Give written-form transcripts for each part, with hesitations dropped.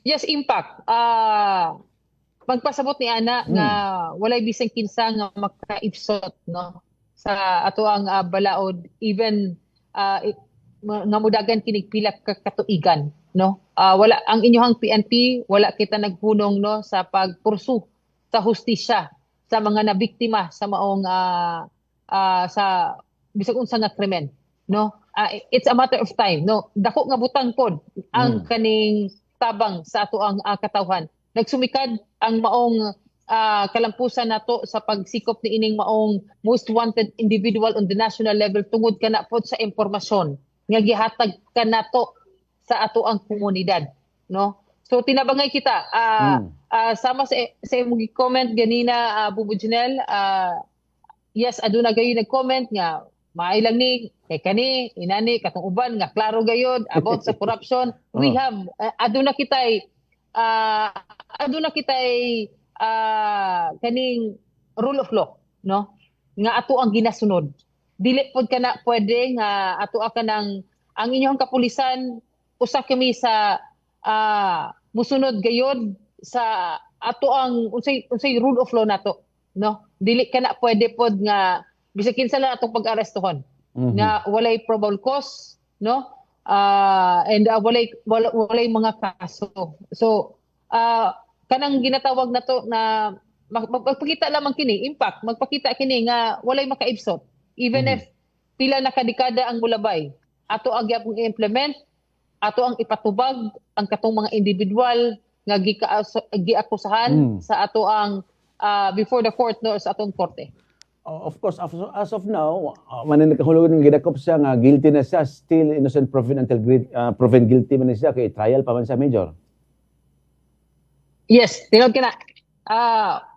Yes, impact. Magpasabot ni ana nga Hmm. walay bisan kinsa nga makaipsot no sa ato ang balaod, even nga mudagan kinig pila ka katuigan no. Wala ang inyohang PNP, wala kita naghunong no sa pagpursu sa hustisya sa mga nabiktima sa maong sa bisag unsa nga krimen no. It's a matter of time no, dako nga butang pod ang Hmm. kaning tabang sa ato ang katawhan. Nagsumikad ang maong kalampusan nato sa pagsikop ni ining maong most wanted individual on the national level tungod kana pod sa impormasyon nga gihatag kanato sa ato ang komunidad no. So tinabangay kita Hmm. sama sa imong comment ganina, Bubu Janelle, yes, aduna gayon nag-comment nga maay lang ni kay kani inani katong uban nga klaro gayod about sa corruption. We Oh. have uh, aduna kitay kaning rule of law no nga ato ang ginasunod. Dili pod kana pwede nga ato ka ng ang inyong kapulisan usa kami sa musunod gayod sa ato ang unsay rule of law nato no. Dili kana pwede pod nga bisag kinsa lang atong pag-arestohon Mhm. nga walay probable cause no. And walay mga kaso. So kanang ginatawag na to na magpakita lamang kini impact, magpakita kini nga walay makaibsot even if Mhm. pila na kadekada ang mulabay ato ang gyapon i-implement, ato ang ipatubag ang katong mga individual nga giakusahan Hmm. sa ato ang before the court no sa atong korte. Of course, as of now, manin nakahulugan ng gidakop siya nga guilty na siya, still innocent proven until proven guilty man siya kay trial pa man siya, Major. Yes, tinod ka na.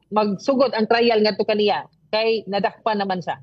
Magsugod ang trial ngadto kaniya kay nadakpan naman siya.